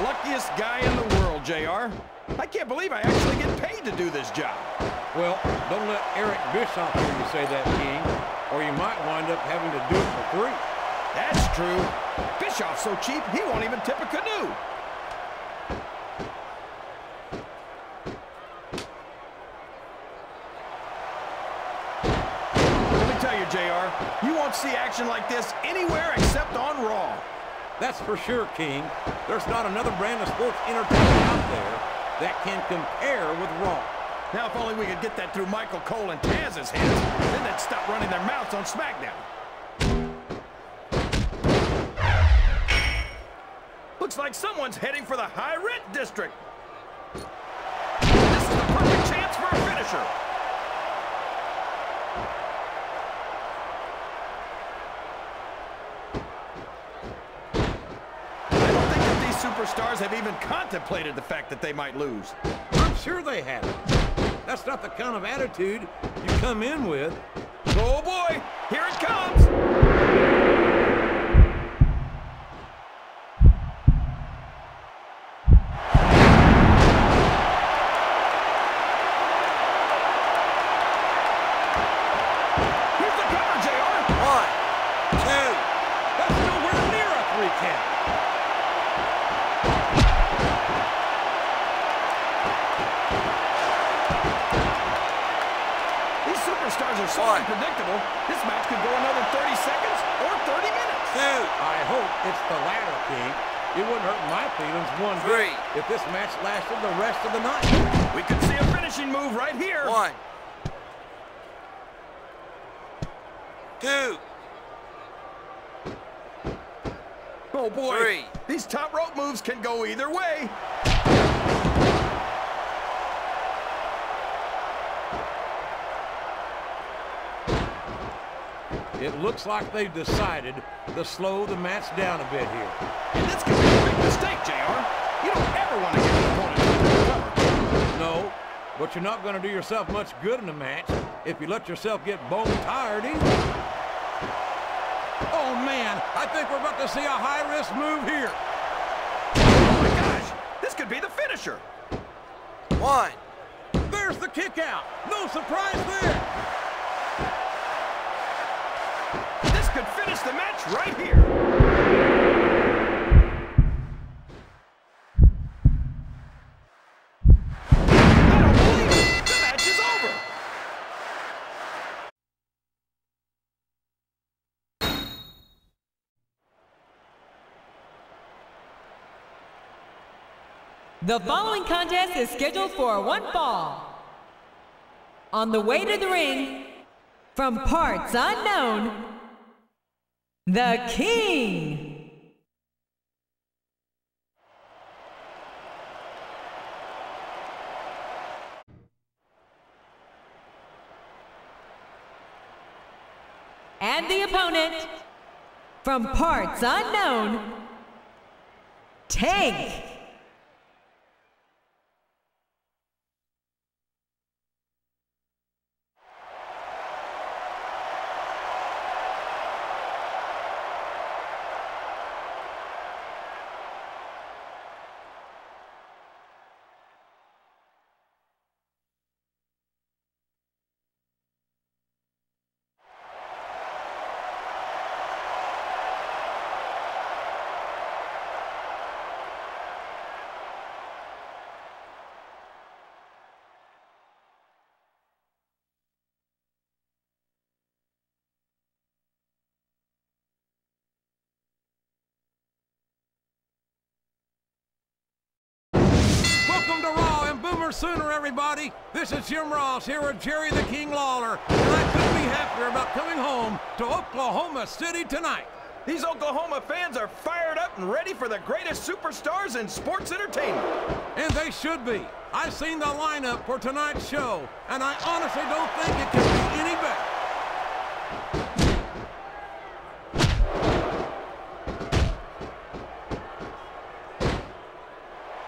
luckiest guy in the world, JR. I can't believe I actually get paid to do this job. Well, don't let Eric Bischoff hear you say that, King, or you might wind up having to do it for free. That's true. Bischoff's so cheap, he won't even tip a canoe. Let me tell you, JR, you won't see action like this anywhere except on Raw. That's for sure, King. There's not another brand of sports entertainment out there that can compare with Raw. Now, if only we could get that through Michael Cole and Taz's heads, then they'd stop running their mouths on SmackDown. Looks like someone's heading for the high-rent district. This is the perfect chance for a finisher. I don't think that these superstars have even contemplated the fact that they might lose. I'm sure they haven't. That's not the kind of attitude you come in with. Oh boy, here it comes! Here's the cover, JR! 1, 2. That's nowhere near a 3 count. Superstars are so unpredictable, this match could go another 30 seconds or 30 minutes. 2. I hope it's the latter, King. It wouldn't hurt my feelings one bit if this match lasted the rest of the night. We could see a finishing move right here. 1, 2. Oh boy, 3. These top rope moves can go either way. It looks like they've decided to slow the match down a bit here. And this could be a big mistake, JR. You don't ever want to give an opponent time to recover. No, but you're not going to do yourself much good in a match if you let yourself get bone tired either. Oh man, I think we're about to see a high-risk move here. Oh my gosh, this could be the finisher. 1. There's the kick out. No surprise there. This could finish the match right here. I don't believe it. The match is over. The following contest is scheduled for one fall. On the way to the ring, from parts unknown, the King. And the opponent, from parts unknown, Tank. Welcome to Raw and Boomer Sooner, everybody. This is Jim Ross here with Jerry the King Lawler, and I couldn't be happier about coming home to Oklahoma City tonight. These Oklahoma fans are fired up and ready for the greatest superstars in sports entertainment. And they should be. I've seen the lineup for tonight's show, and I honestly don't think it can be any better.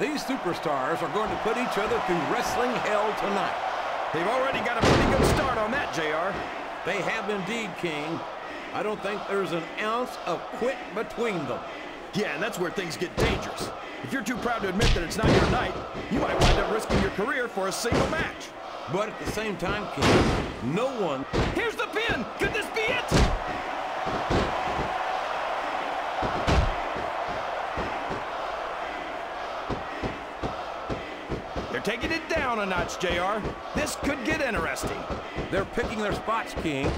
These superstars are going to put each other through wrestling hell tonight. They've already got a pretty good start on that, JR. They have indeed, King. I don't think there's an ounce of quit between them. Yeah, and that's where things get dangerous. If you're too proud to admit that it's not your night, you might wind up risking your career for a single match. But at the same time, King, no one... Here's the pin! Could this be it? They're taking it down a notch, JR. This could get interesting. They're picking their spots, King.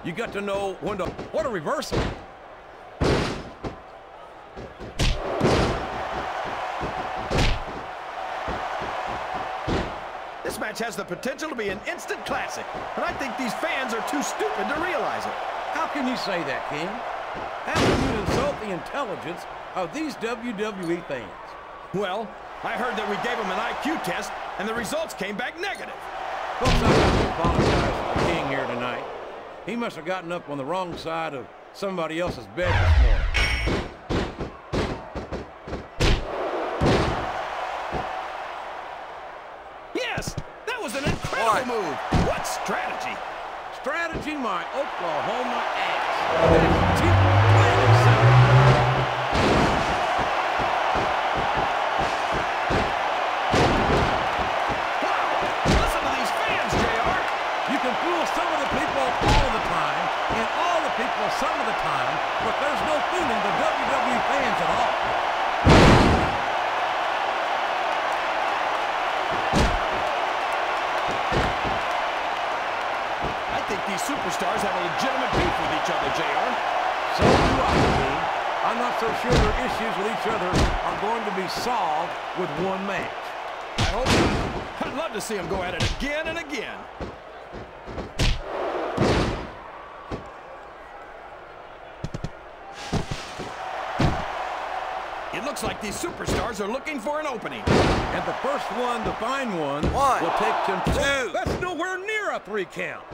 You got to know when to... What a reversal! This match has the potential to be an instant classic, and I think these fans are too stupid to realize it. How can you say that, King? How can you insult the intelligence of these WWE fans? Well, I heard that we gave them an IQ test, and the results came back negative. Folks, I have to apologize for the King here tonight. He must have gotten up on the wrong side of somebody else's bed this morning. Yes, that was an incredible move. What strategy? Strategy, my Oklahoma ass. It is cheap, plain and simple. Wow, listen to these fans, JR. You can fool some of the people all the time, and all the people some of the time, but there's no fooling the WWE fans at all. I think these superstars have a legitimate beef with each other, JR. So do I, King. I'm not so sure their issues with each other are going to be solved with one match. I hope not. I'd love to see them go at it again and again. It looks like these superstars are looking for an opening. And the first one to find one will take control. That's nowhere near a 3 count.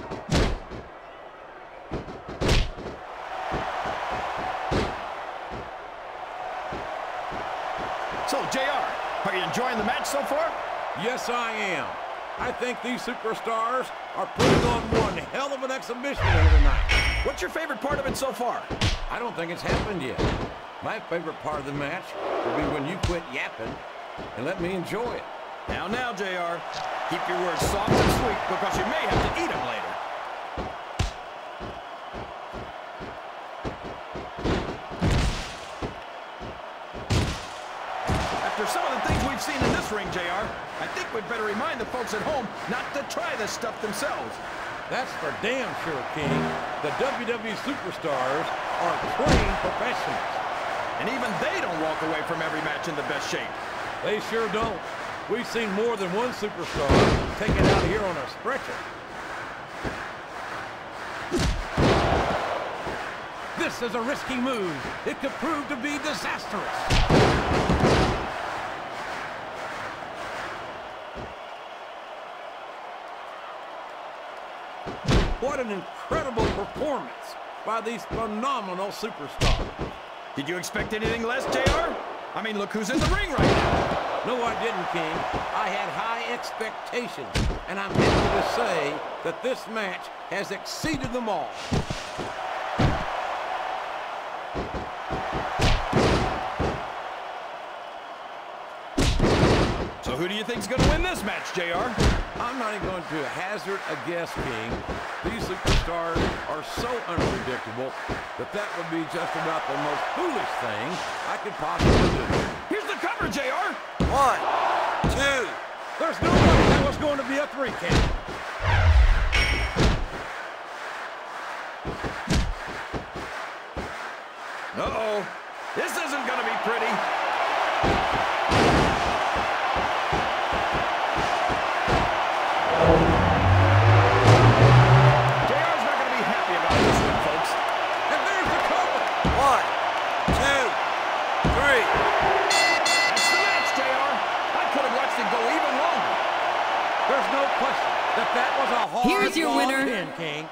So, JR, are you enjoying the match so far? Yes, I am. I think these superstars are putting on one hell of an exhibition here tonight. What's your favorite part of it so far? I don't think it's happened yet. My favorite part of the match will be when you quit yapping and let me enjoy it. Now, JR, keep your words soft and sweet because you may have to eat them later. After some of the things we've seen in this ring, JR, I think we'd better remind the folks at home not to try this stuff themselves. That's for damn sure, King. The WWE superstars are trained professionals. And even they don't walk away from every match in the best shape. They sure don't. We've seen more than one superstar taken out here on a stretcher. This is a risky move. It could prove to be disastrous. What an incredible performance by these phenomenal superstars. Did you expect anything less, JR? I mean, look who's in the ring right now. No, I didn't, King. I had high expectations, and I'm happy to say that this match has exceeded them all. So who do you think's going to win this match, JR? I'm not even going to hazard a guess, King. These superstars are so unpredictable that would be just about the most foolish thing I could possibly do. Here's the cover, JR. 1, 2. There's no way that was going to be a 3 count. Uh-oh. This isn't going to be pretty. JR's not going to be happy about this one, folks. And there's the cover. 1, 2, 3. That's the match, JR. I could have watched it go even longer. There's no question that was a hard Here's your winner. pin, King.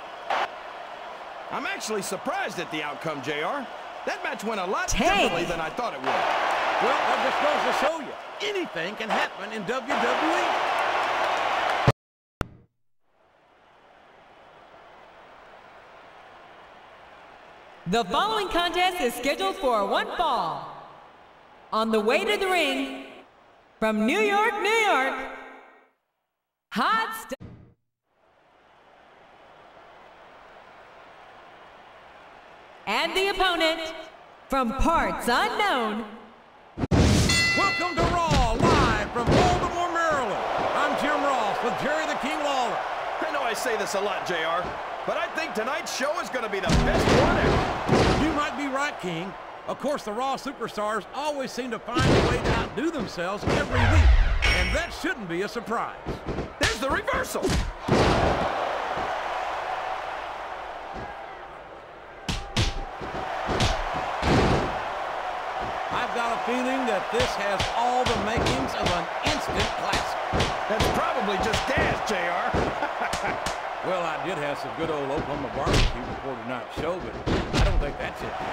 I'm actually surprised at the outcome, JR. That match went a lot Take. differently than I thought it would. Well, that just goes to show you, anything can happen in WWE. The following contest is scheduled for one fall. On the way to the ring, from New York, New York, hot stuff. And the opponent, from parts unknown. Welcome to Raw, live from Baltimore, Maryland. I'm Jim Ross with Jerry the King Lawler. I know I say this a lot, JR, but I think tonight's show is going to be the best one ever. You might be right, King. Of course, the Raw superstars always seem to find a way to outdo themselves every week, and that shouldn't be a surprise. There's the reversal. I've got a feeling that this has all the makings of an instant classic. That's probably just gas, JR. Well, I did have some good old Oklahoma barbecue before tonight's show, but I don't think that's it, King.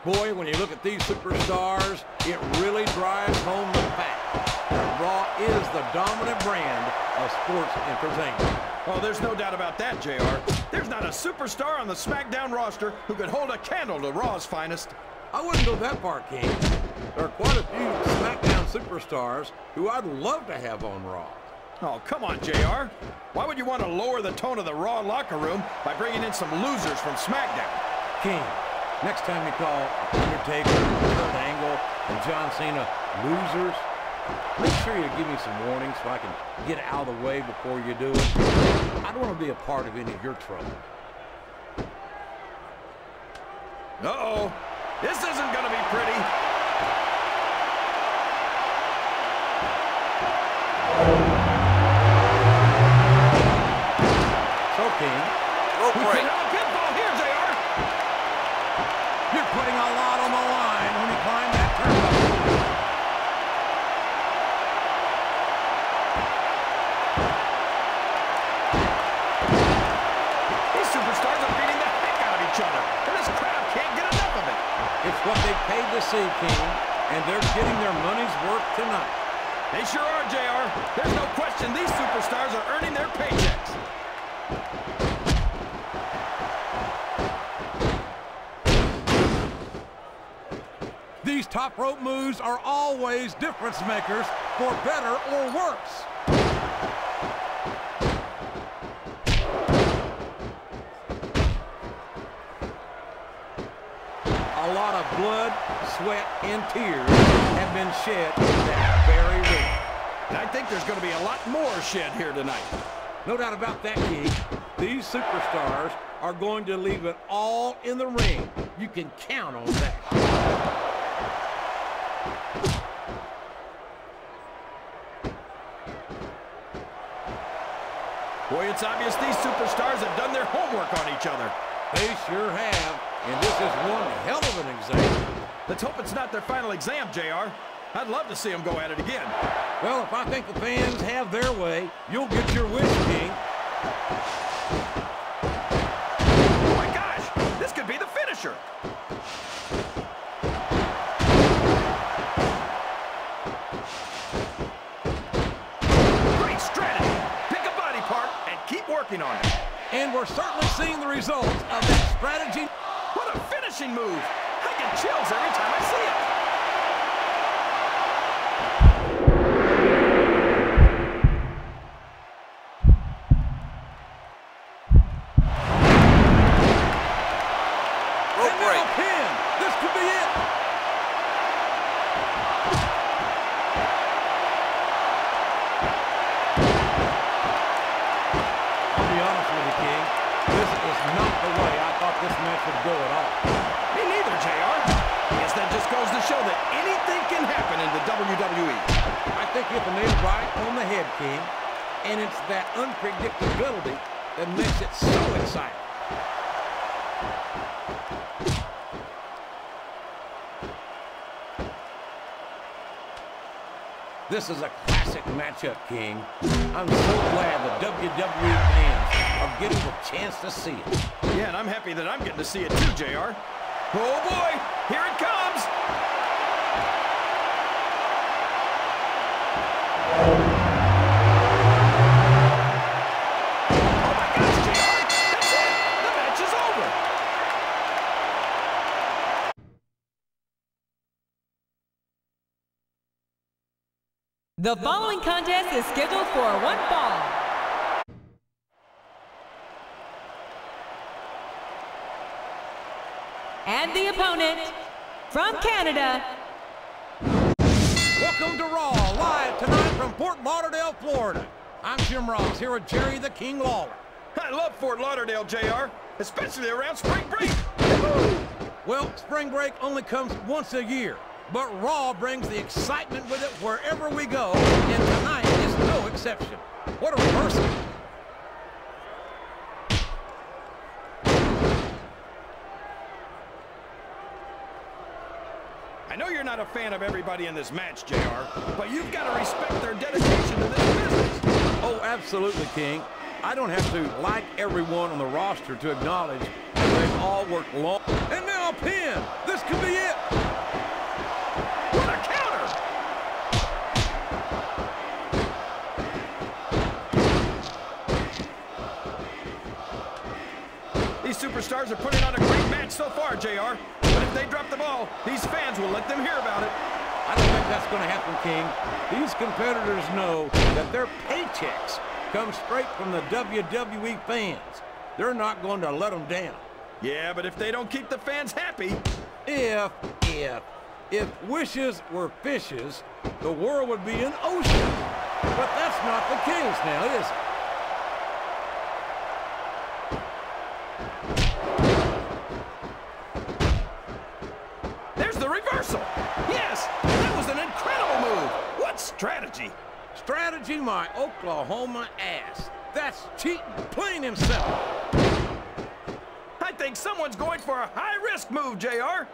Boy, when you look at these superstars, it really drives home the fact that Raw is the dominant brand of sports entertainment. Oh, there's no doubt about that, JR. There's not a superstar on the SmackDown roster who could hold a candle to Raw's finest. I wouldn't go that far, King. There are quite a few SmackDown superstars who I'd love to have on Raw. Oh, come on, JR. Why would you want to lower the tone of the Raw locker room by bringing in some losers from SmackDown? King, next time you call Undertaker, Kurt Angle, and John Cena losers, make sure you give me some warning so I can get out of the way before you do it. I don't want to be a part of any of your trouble. Uh-oh. This isn't going to be pretty. So, King, Rope break. Pinfall here, JR. you're putting a lot on the line when you climb that turnbuckle. These superstars are beating the heck out of each other, and this crowd can't get enough of it. It's what they paid to see, King, and they're getting their money's worth tonight. They sure are, JR. There's no question these superstars are earning their paychecks. These top rope moves are always difference makers, for better or worse. A lot of blood, sweat, and tears have been shed in that very ring. And I think there's going to be a lot more shed here tonight. No doubt about that, King. These superstars are going to leave it all in the ring. You can count on that. Boy, it's obvious these superstars have done their homework on each other. They sure have, and this is one hell of an example. Let's hope it's not their final exam, JR. I'd love to see them go at it again. Well, if I think the fans have their way, you'll get your wish, King. Oh my gosh, this could be the finisher. Great strategy. Pick a body part and keep working on it. And we're certainly seeing the results of that strategy. What a finishing move. I get chills every time I see it. Rope break. Pin. This could be it. I'll be honest with you, King. This is not the way I thought this match would go at all. Me neither, JR. I guess that just goes to show that anything can happen in the WWE. I think you hit the nail right on the head, King. And it's that unpredictability that makes it so exciting. This is a classic matchup, King. I'm so glad the WWE fans are getting the chance to see it. Yeah, and I'm happy that I'm getting to see it too, JR. Oh boy, here it comes. Oh my gosh, The following contest is scheduled for one fall. And the opponent, from Canada. Welcome to Raw, live tonight from Fort Lauderdale, Florida. I'm Jim Ross, here with Jerry the King Lawler. I love Fort Lauderdale, JR, especially around spring break. Well, spring break only comes once a year, but Raw brings the excitement with it wherever we go, and tonight is no exception. What a reversal. I know you're not a fan of everybody in this match, JR, but you've got to respect their dedication to this business. Oh, absolutely, King. I don't have to like everyone on the roster to acknowledge that they've all worked long. And now a pin. This could be it. What a counter! These superstars are putting on a great match so far, JR. But if they drop the ball, these fans will let them hear about it. I don't think that's going to happen, King. These competitors know that their paychecks come straight from the WWE fans. They're not going to let them down. Yeah, but if they don't keep the fans happy... If wishes were fishes, the world would be an ocean. But that's not the case now, is it? Yes, that was an incredible move. What strategy? Strategy, my Oklahoma ass. That's cheating, plain and simple. I think someone's going for a high-risk move, JR.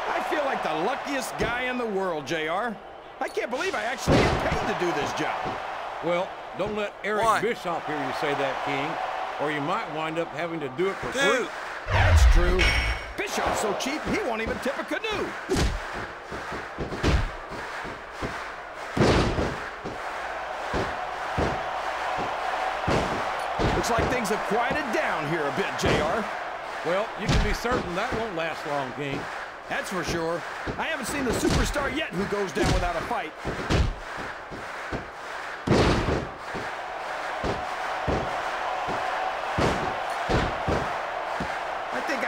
I feel like the luckiest guy in the world, JR. I can't believe I actually get paid to do this job. Well, don't let Eric Bischoff hear you say that, King, or you might wind up having to do it for free. That's true. Bischoff's so cheap, he won't even tip a canoe. Looks like things have quieted down here a bit, JR. Well, you can be certain that won't last long, King. That's for sure. I haven't seen the superstar yet who goes down without a fight.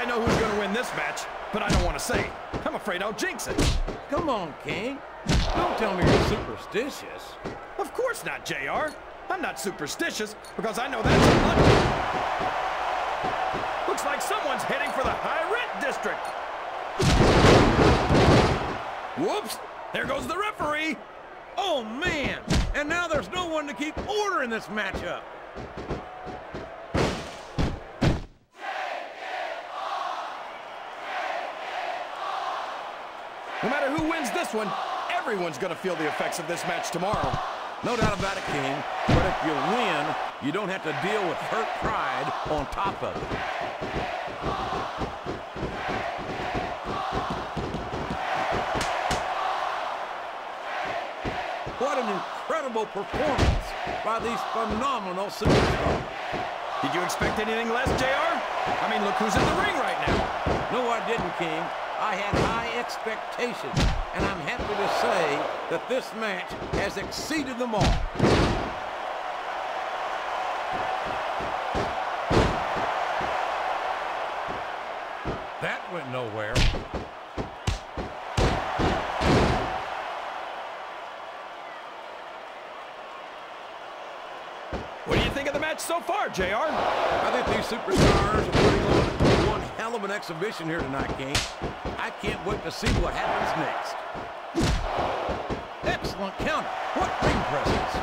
Who's going to win this match, but I don't want to say. I'm afraid I'll jinx it. Come on, King. Don't tell me you're superstitious. Of course not, JR. I'm not superstitious because I know that's unlucky. Looks like someone's heading for the high-rent district. Whoops! There goes the referee. Oh, man! And now there's no one to keep order in this matchup. No matter who wins this one, everyone's going to feel the effects of this match tomorrow. No doubt about it, King. But if you win, you don't have to deal with hurt pride on top of it. What an incredible performance by these phenomenal superstars. Did you expect anything less, JR? I mean, look who's in the ring right now. No, I didn't, King. I had high expectations, and I'm happy to say that this match has exceeded them all. That went nowhere. What do you think of the match so far, JR? I think these superstars are putting on one hell of an exhibition here tonight, King. I can't wait to see what happens next. Excellent counter. What ring presence.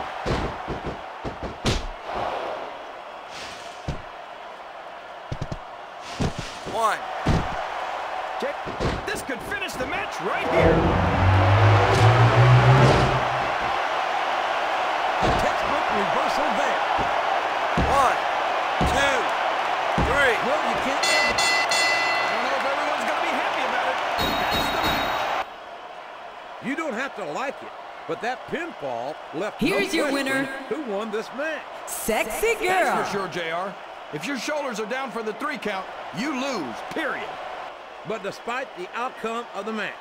One. Check. This could finish the match right here. A textbook reversal there. 1, 2, 3. Well, you can't... I don't know if everyone's going to be happy about it. That's the match. You don't have to like it, but that pinfall left Here's no your question winner. who won this match. Sexy girl. That's for sure, JR. If your shoulders are down for the 3 count, you lose, period. But despite the outcome of the match,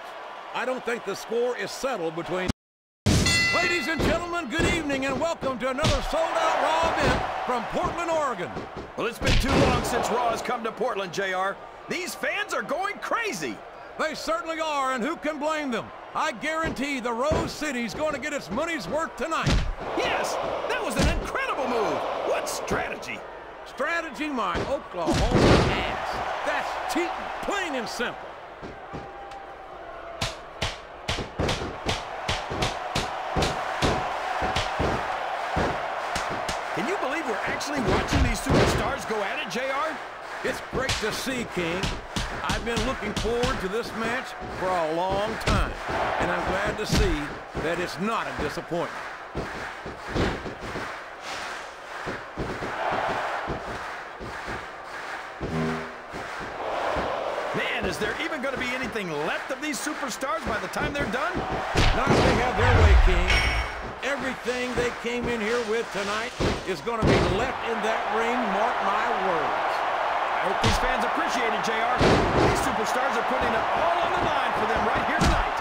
I don't think the score is settled between... Ladies and gentlemen, good evening and welcome to another sold-out Raw event from Portland, Oregon. Well, it's been too long since Raw has come to Portland, JR. These fans are going crazy. They certainly are, and who can blame them? I guarantee the Rose City's going to get its money's worth tonight. Yes, that was an incredible move. What strategy? Strategy, my Oklahoma ass. That's cheating, plain and simple. Can you believe we're actually watching these superstars go at it, JR? It's great to see, King. I've been looking forward to this match for a long time, and I'm glad to see that it's not a disappointment. Man, is there even going to be anything left of these superstars by the time they're done? Not if they have their way, King. Everything they came in here with tonight is going to be left in that ring, mark my words. I hope these fans appreciate it, JR. These superstars are putting it all on the line for them right here tonight.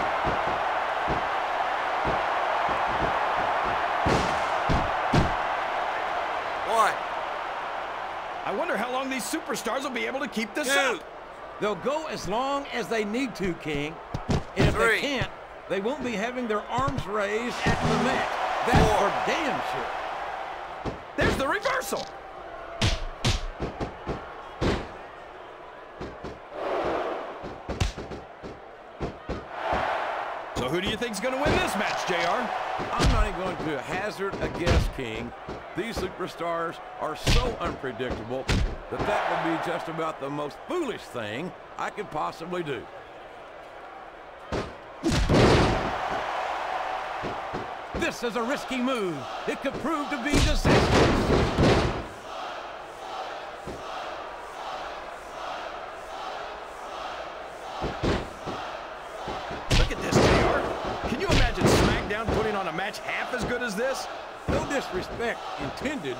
One. I wonder how long these superstars will be able to keep this up. They'll go as long as they need to, King. And if they can't, they won't be having their arms raised after the match. That's for damn sure. There's the reversal. So who do you think's going to win this match, JR? I'm not even going to hazard a guess, King. These superstars are so unpredictable that would be just about the most foolish thing I could possibly do. This is a risky move. It could prove to be disastrous. Look at this, JR. Can you imagine SmackDown putting on a match half as good as this? No disrespect intended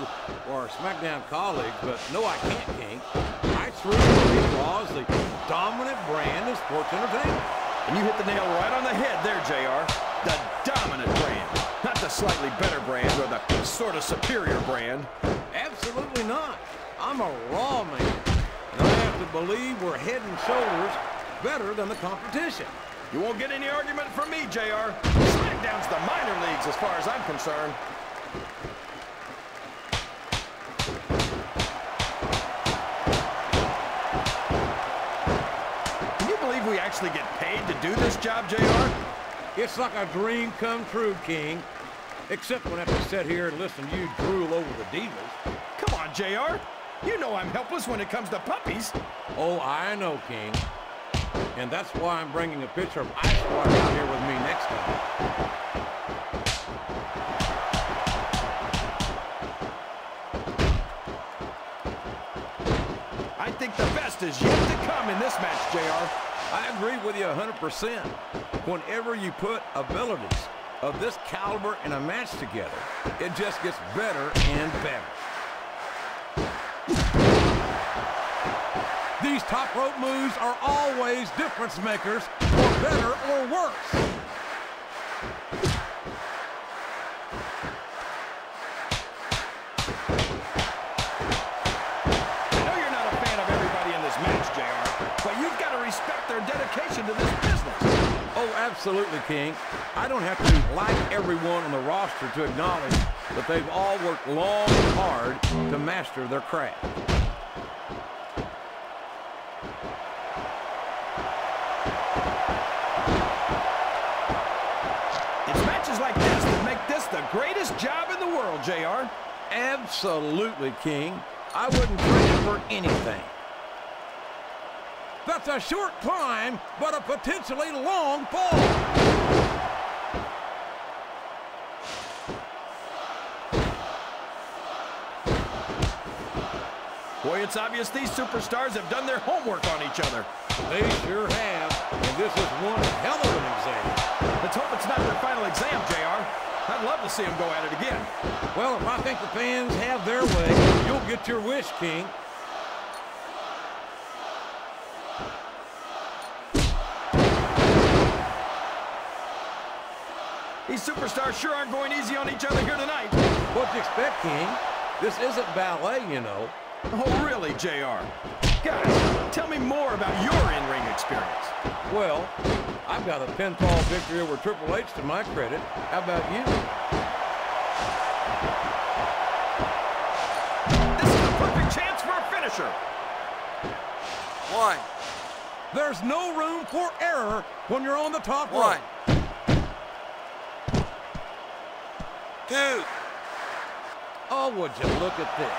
for our SmackDown colleagues, but no, I can't, King. I truly believe Raw is the dominant brand of sports entertainment. And you hit the nail right on the head there, JR. The dominant brand. Not the slightly better brand or the sort of superior brand. Absolutely not. I'm a Raw man, and I have to believe we're head and shoulders better than the competition. You won't get any argument from me, JR. SmackDown's the minor leagues as far as I'm concerned. Can you believe we actually get paid to do this job, JR? It's like a dream come true, King. Except when I have to sit here and listen to you drool over the divas. Come on, JR. You know I'm helpless when it comes to puppies. Oh, I know, King. And that's why I'm bringing a pitcher of ice water out here with me next time. I think the best is yet to come in this match, JR. I agree with you 100%. Whenever you put abilities of this caliber in a match together, it just gets better and better. These top rope moves are always difference makers, for better or worse. I know you're not a fan of everybody in this match, JR, but you've got to respect their dedication to this business. Oh, absolutely, King. I don't have to like everyone on the roster to acknowledge that they've all worked long and hard to master their craft. It's matches like this that make this the greatest job in the world, JR. Absolutely, King. I wouldn't trade it for anything. That's a short climb, but a potentially long fall. Boy, it's obvious these superstars have done their homework on each other. They sure have, and this is one hell of an exam. Let's hope it's not their final exam, JR. I'd love to see them go at it again. Well, if I think the fans have their way, you'll get your wish, King. These superstars sure aren't going easy on each other here tonight. What do you expect, King? This isn't ballet, you know. Oh, really, JR? Guys, tell me more about your in-ring experience. Well, I've got a pinfall victory over Triple H to my credit. How about you? This is a perfect chance for a finisher. 1, There's no room for error when you're on the top rope. 1, 2, Oh, would you look at this?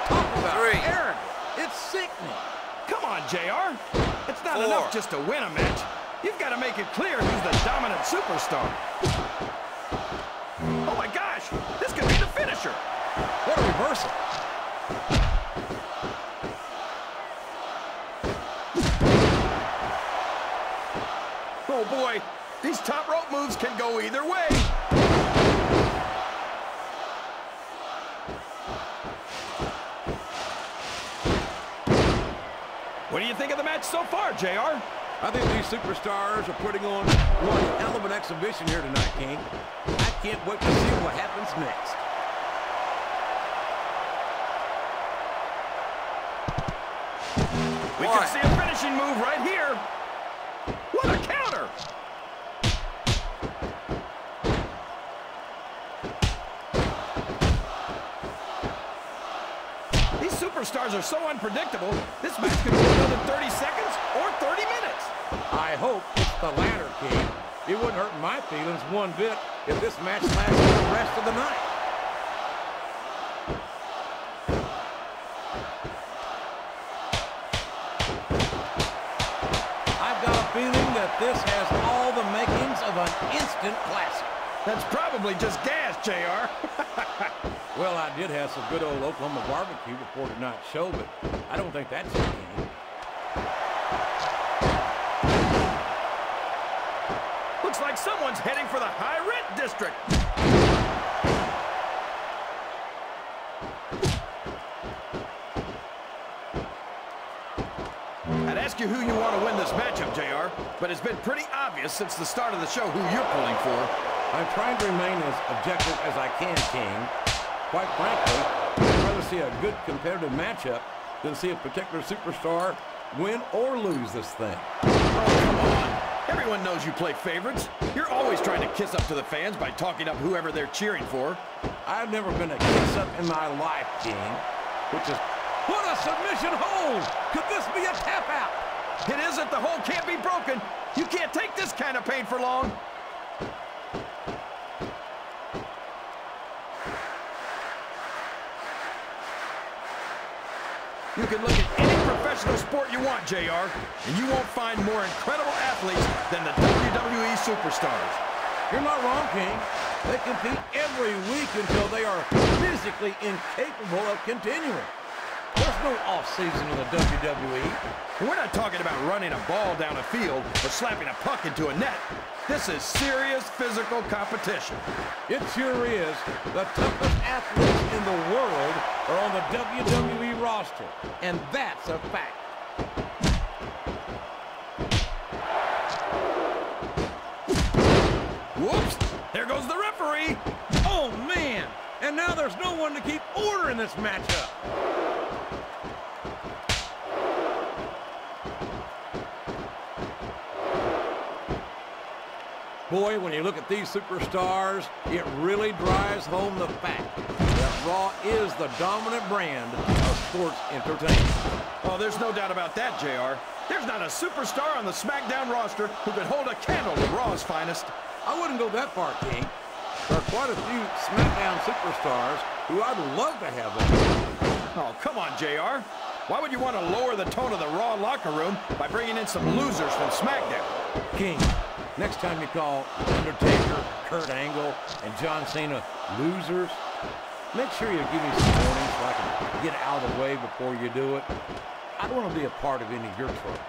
Talk about 3. arrogant. It's sickening. Come on, JR. It's not 4. enough just to win a match. You've got to make it clear who's the dominant superstar. Oh my gosh, this could be the finisher. What a reversal. Oh boy, these top rope moves can go either way. What do you think of the match so far, JR? I think these superstars are putting on one hell of an exhibition here tonight, King. I can't wait to see what happens next. We could see a finishing move right here. What a counter! These superstars are so unpredictable, this match could go another 30 seconds or 30 minutes. I hope it's the latter, King. It wouldn't hurt my feelings one bit if this match lasted the rest of the night. I've got a feeling that this has all the makings of an instant classic. That's probably just gas, JR. Well, I did have some good old Oklahoma barbecue before tonight's show, but I don't think that's it, King. Looks like someone's heading for the high rent district. I'd ask you who you want to win this matchup, JR, but it's been pretty obvious since the start of the show who you're pulling for. I'm trying to remain as objective as I can, King. Quite frankly, I'd rather see a good competitive matchup than see a particular superstar win or lose this thing. Oh, come on. Everyone knows you play favorites. You're always trying to kiss up to the fans by talking up whoever they're cheering for. I've never been a kiss-up in my life, King, which is... What a submission hold! Could this be a tap-out? It isn't. The hold can't be broken. You can't take this kind of pain for long. You can look at any professional sport you want, JR, and you won't find more incredible athletes than the WWE superstars. You're not wrong, King. They compete every week until they are physically incapable of continuing. There's no off-season in the WWE. We're not talking about running a ball down a field or slapping a puck into a net. This is serious physical competition. It sure is. The toughest athletes in the world are on the WWE roster, and that's a fact. Whoops! There goes the referee! Oh, man! And now there's no one to keep order in this matchup. Boy, when you look at these superstars, it really drives home the fact that Raw is the dominant brand of sports entertainment. Oh, there's no doubt about that, JR. There's not a superstar on the SmackDown roster who could hold a candle to Raw's finest. I wouldn't go that far, King. There are quite a few SmackDown superstars who I'd love to have on. Oh, come on, JR. Why would you want to lower the tone of the Raw locker room by bringing in some losers from SmackDown? King, next time you call Undertaker, Kurt Angle, and John Cena losers, make sure you give me some warning so I can get out of the way before you do it. I don't want to be a part of any of your trouble.